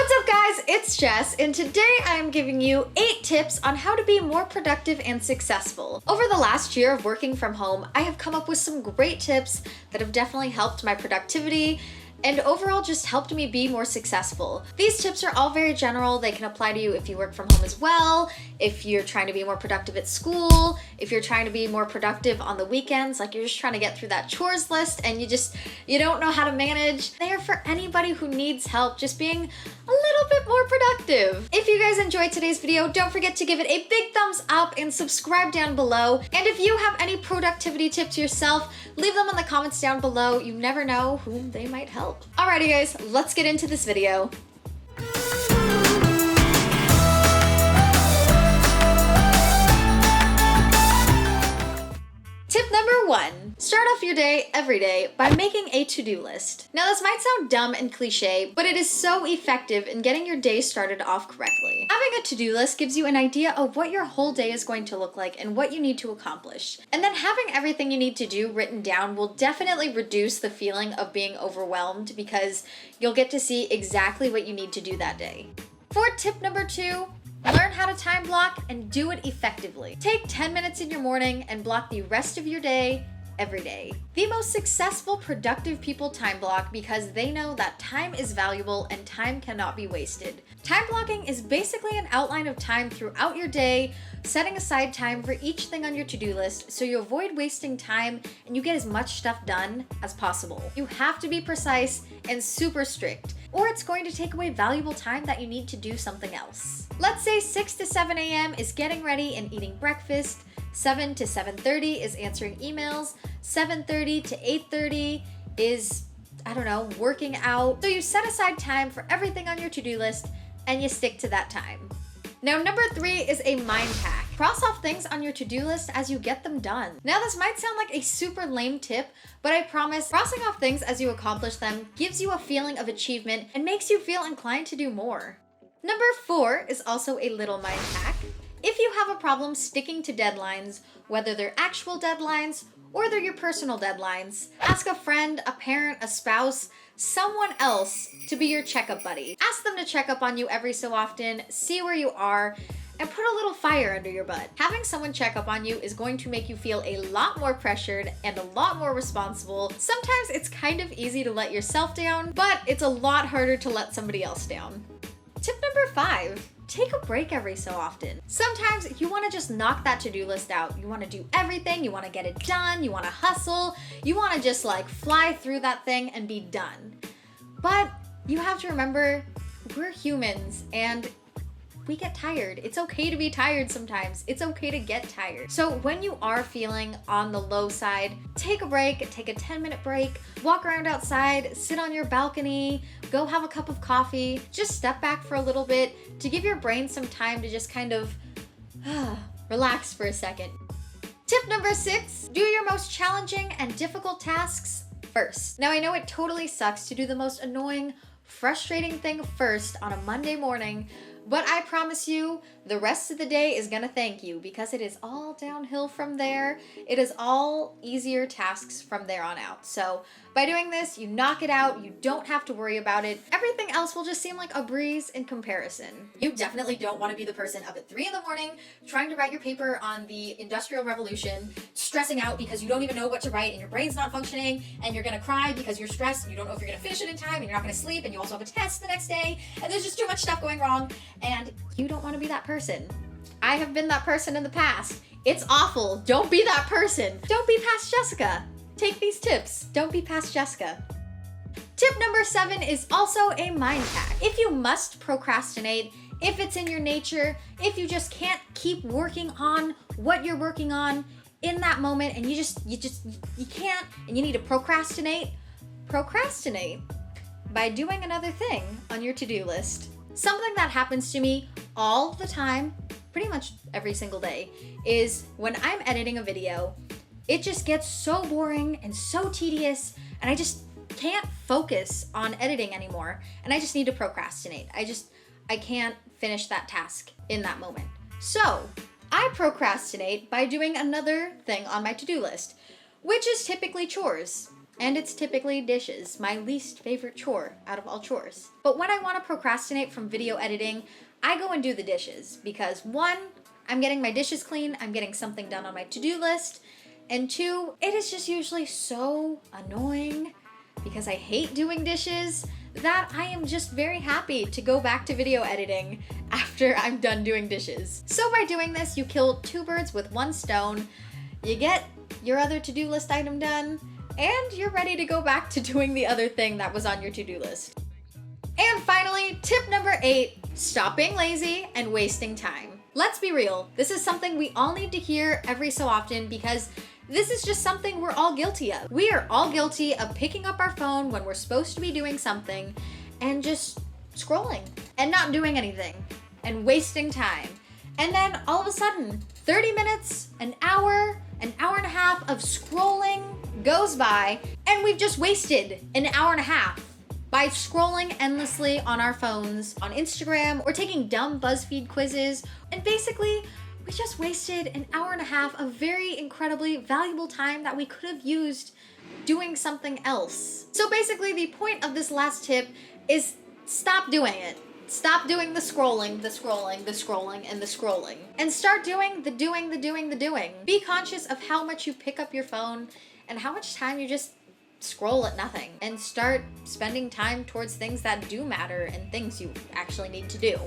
What's up guys, it's Jess, and today I am giving you 8 tips on how to be more productive and successful. Over the last year of working from home, I have come up with some great tips that have definitely helped my productivity and overall just helped me be more successful. These tips are all very general. They can apply to you if you work from home as well, if you're trying to be more productive at school, if you're trying to be more productive on the weekends, like you're just trying to get through that chores list and you don't know how to manage. They are for anybody who needs help just being a little bit more productive. If you guys enjoyed today's video, don't forget to give it a big thumbs up and subscribe down below. And if you have any productivity tips yourself, leave them in the comments down below. You never know whom they might help. Alrighty guys, let's get into this video. Tip number 1, start off your day every day by making a to-do list. Now this might sound dumb and cliche, but it is so effective in getting your day started off correctly. Having a to-do list gives you an idea of what your whole day is going to look like and what you need to accomplish. And then having everything you need to do written down will definitely reduce the feeling of being overwhelmed because you'll get to see exactly what you need to do that day. For tip number 2, learn how to time block and do it effectively. Take 10 minutes in your morning and block the rest of your day every day. The most successful, productive people time block because they know that time is valuable and time cannot be wasted. Time blocking is basically an outline of time throughout your day, setting aside time for each thing on your to-do list so you avoid wasting time and you get as much stuff done as possible. You have to be precise and super strict, or it's going to take away valuable time that you need to do something else. Let's say 6 to 7 a.m. is getting ready and eating breakfast, 7 to 7:30 is answering emails, 7:30 to 8:30 is, I don't know, working out. So you set aside time for everything on your to-do list and you stick to that time. Now, number 3 is a mind hack. Cross off things on your to-do list as you get them done. Now, this might sound like a super lame tip, but I promise crossing off things as you accomplish them gives you a feeling of achievement and makes you feel inclined to do more. Number 4 is also a little mind hack. If you have a problem sticking to deadlines, whether they're actual deadlines or they're your personal deadlines, ask a friend, a parent, a spouse, someone else to be your checkup buddy. Ask them to check up on you every so often, see where you are, and put a little fire under your butt. Having someone check up on you is going to make you feel a lot more pressured and a lot more responsible. Sometimes it's kind of easy to let yourself down, but it's a lot harder to let somebody else down. Tip number 5. Take a break every so often. Sometimes you want to just knock that to-do list out. You want to do everything, you want to get it done, you want to hustle, you want to just like fly through that thing and be done. But you have to remember, we're humans and we get tired. It's okay to be tired sometimes. It's okay to get tired. So when you are feeling on the low side, take a break, take a 10-minute break, walk around outside, sit on your balcony, go have a cup of coffee, just step back for a little bit to give your brain some time to just kind of relax for a second. Tip number 6, do your most challenging and difficult tasks first. Now I know it totally sucks to do the most annoying, frustrating thing first on a Monday morning, but I promise you, the rest of the day is gonna thank you because it is all downhill from there. It is all easier tasks from there on out. So by doing this, you knock it out, you don't have to worry about it. Everything else will just seem like a breeze in comparison. You definitely don't want to be the person up at 3 in the morning trying to write your paper on the Industrial Revolution, stressing out because you don't even know what to write and your brain's not functioning and you're gonna cry because you're stressed and you don't know if you're gonna finish it in time and you're not gonna sleep and you also have a test the next day and there's just too much stuff going wrong and you don't want to be that person. I have been that person in the past. It's awful. Don't be that person. Don't be past Jessica. Take these tips. Don't be past Jessica. Tip number 7 is also a mind hack. If you must procrastinate, if it's in your nature, if you just can't keep working on what you're working on in that moment and you can't and you need to procrastinate by doing another thing on your to-do list. Something that happens to me all the time, pretty much every single day, is when I'm editing a video, it just gets so boring and so tedious and I just can't focus on editing anymore and I just need to procrastinate. I can't finish that task in that moment. So I procrastinate by doing another thing on my to-do list, which is typically chores. And it's typically dishes, my least favorite chore out of all chores. But when I want to procrastinate from video editing, I go and do the dishes because 1, I'm getting my dishes clean, I'm getting something done on my to-do list, and 2, it is just usually so annoying because I hate doing dishes that I am just very happy to go back to video editing after I'm done doing dishes. So by doing this, you kill 2 birds with 1 stone. You get your other to-do list item done, and you're ready to go back to doing the other thing that was on your to-do list. And finally, tip number 8, stop being lazy and wasting time. Let's be real, this is something we all need to hear every so often because this is just something we're all guilty of. We are all guilty of picking up our phone when we're supposed to be doing something and just scrolling and not doing anything and wasting time. And then all of a sudden, 30 minutes, an hour and a half of scrolling goes by and we've just wasted an hour and a half by scrolling endlessly on our phones, on Instagram, or taking dumb BuzzFeed quizzes. And basically, we just wasted an hour and a half of very incredibly valuable time that we could have used doing something else. So basically, the point of this last tip is stop doing it. Stop doing the scrolling, and the scrolling. And start doing the doing. Be conscious of how much you pick up your phone and how much time you just scroll at nothing. And start spending time towards things that do matter and things you actually need to do.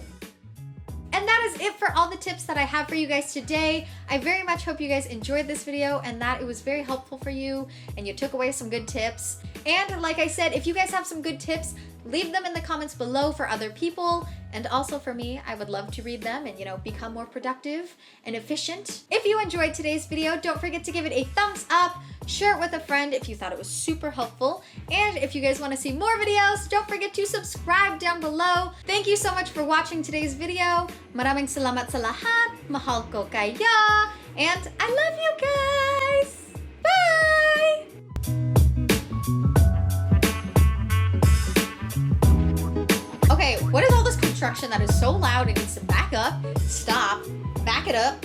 And that is it for all the tips that I have for you guys today. I very much hope you guys enjoyed this video and that it was very helpful for you and you took away some good tips. And like I said, if you guys have some good tips, leave them in the comments below for other people. And also for me, I would love to read them and, become more productive and efficient. If you enjoyed today's video, don't forget to give it a thumbs up, share it with a friend if you thought it was super helpful. And if you guys want to see more videos, don't forget to subscribe down below. Thank you so much for watching today's video. Maraming salamat sa lahat. Mahal ko kayo. And I love you guys. Bye! Okay, what is all this construction that is so loud? It needs to back up, stop, back it up.